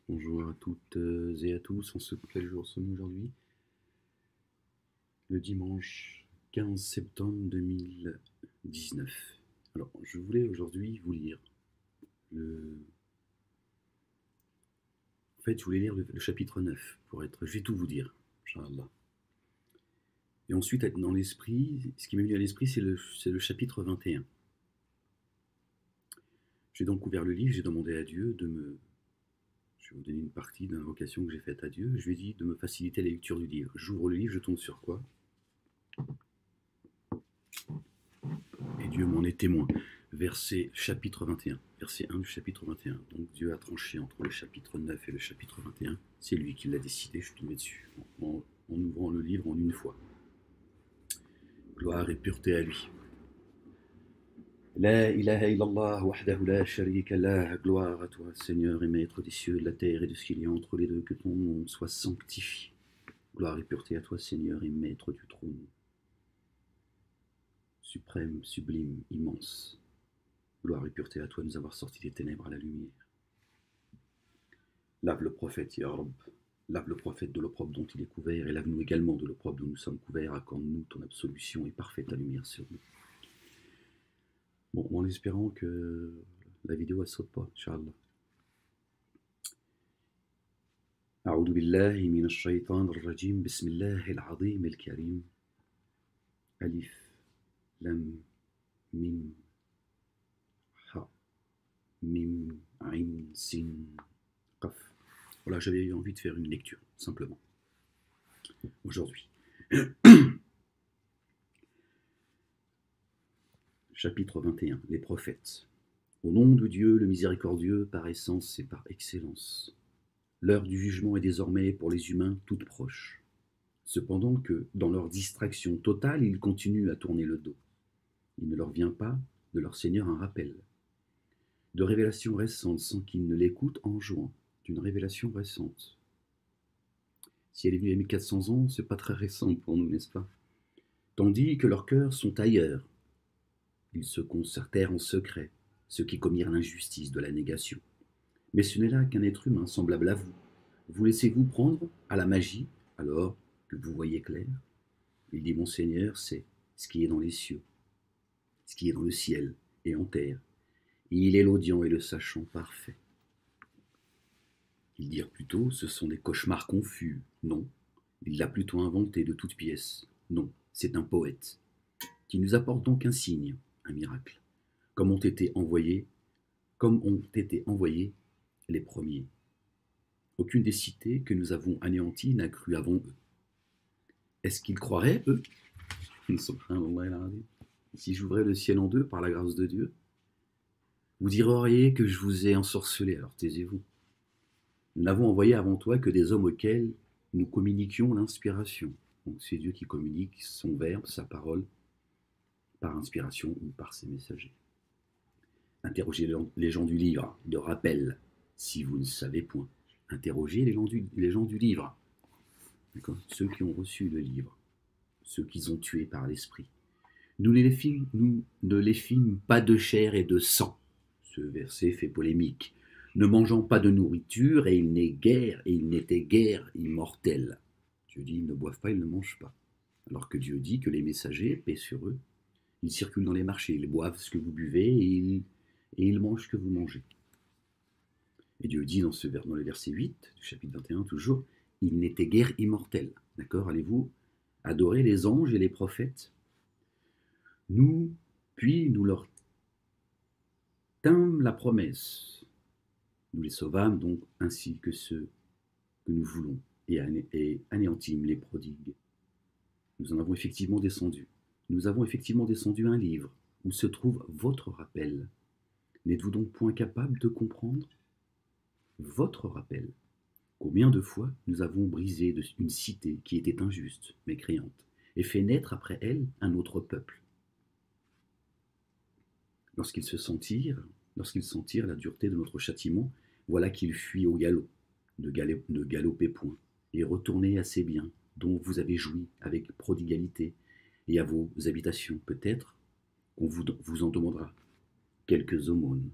Bonjour à toutes et à tous. Quel jour sommes-nous aujourd'hui? Le dimanche 15 septembre 2019. Alors, je voulais aujourd'hui vous lire le... En fait, je voulais lire le chapitre 9, pour être... Je vais tout vous dire, Inch'Allah. Et ensuite, dans l'esprit, ce qui m'est venu à l'esprit, c'est le chapitre 21. J'ai donc ouvert le livre, j'ai demandé à Dieu de me... Je vais vous donner une partie d'invocation que j'ai faite à Dieu. Je lui ai dit de me faciliter la lecture du livre. J'ouvre le livre, je tombe sur quoi? Et Dieu m'en est témoin. Verset chapitre 21. Verset 1 du chapitre 21. Donc Dieu a tranché entre le chapitre 9 et le chapitre 21. C'est lui qui l'a décidé, je suis tombé dessus. En ouvrant le livre en une fois. Gloire et pureté à lui. La ilaha illallah wahdahu la sharika lah. Gloire à toi, Seigneur et Maître des cieux, de la terre et de ce qu'il y a entre les deux, que ton nom soit sanctifié. Gloire et pureté à toi, Seigneur et Maître du trône. Suprême, sublime, immense. Gloire et pureté à toi de nous avoir sortis des ténèbres à la lumière. Lave le prophète, Ya Rab. Lave le prophète de l'opprobre dont il est couvert, et lave-nous également de l'opprobre dont nous sommes couverts. Accorde-nous ton absolution et parfaite ta lumière sur nous. Bon, en espérant que la vidéo ne saute pas, Inch'Allah. أعوذ بالله من الشيطان الرجيم بسم الله العظيم الكريم ألف لم ميم ح ميم عين سين قف. Voilà, j'avais eu envie de faire une lecture, simplement, aujourd'hui. Chapitre 21, les prophètes. Au nom de Dieu, le miséricordieux, par essence et par excellence. L'heure du jugement est désormais pour les humains toute proche. Cependant que, dans leur distraction totale, ils continuent à tourner le dos. Il ne leur vient pas de leur Seigneur un rappel. De révélations récentes sans qu'ils ne l'écoutent en jouant. D'une révélation récente. Si elle est venue il y a 1400 ans, c'est pas très récent pour nous, n'est-ce pas? Tandis que leurs cœurs sont ailleurs. Ils se concertèrent en secret, ceux qui commirent l'injustice de la négation. Mais ce n'est là qu'un être humain semblable à vous. Vous laissez-vous prendre à la magie, alors que vous voyez clair? Il dit, mon Seigneur, c'est ce qui est dans les cieux, ce qui est dans le ciel et en terre. Et il est l'audient et le sachant parfait. Ils dirent plutôt, ce sont des cauchemars confus. Non, il l'a plutôt inventé de toutes pièces. Non, c'est un poète, qui nous apporte donc un signe, un miracle, comme ont été envoyés les premiers. Aucune des cités que nous avons anéanties n'a cru avant eux. Est-ce qu'ils croiraient, eux? Si j'ouvrais le ciel en deux par la grâce de Dieu, vous diriez que je vous ai ensorcelé, alors taisez-vous. Nous n'avons envoyé avant toi que des hommes auxquels nous communiquions l'inspiration. Donc c'est Dieu qui communique son verbe, sa parole, par inspiration ou par ses messagers. Interrogez les gens du livre, de rappel, si vous ne savez point. Interrogez les gens du livre, ceux qui ont reçu le livre, ceux qu'ils ont tués par l'esprit. Nous ne les fîmes pas de chair et de sang. Ce verset fait polémique. Ne mangeant pas de nourriture, et ils n'étaient guère immortels. Dieu dit, ils ne boivent pas, ils ne mangent pas. Alors que Dieu dit que les messagers, paix sur eux, ils circulent dans les marchés, ils boivent ce que vous buvez et ils mangent ce que vous mangez. Et Dieu dit dans le verset 8 du chapitre 21 toujours, ils n'étaient guère immortels. D'accord? Allez-vous adorer les anges et les prophètes? Puis nous leur tînmes la promesse. Nous les sauvâmes donc ainsi que ceux que nous voulons et anéantîmes les prodigues. Nous en avons effectivement descendu. Nous avons effectivement descendu un livre où se trouve votre rappel. N'êtes-vous donc point capable de comprendre votre rappel? Combien de fois nous avons brisé une cité qui était injuste, mécréante, et fait naître après elle un autre peuple? Lorsqu'ils sentirent la dureté de notre châtiment, voilà qu'ils fuient au galop, ne galopez point, et retournez à ces biens dont vous avez joui avec prodigalité, et à vos habitations, peut-être qu'on vous en demandera quelques aumônes.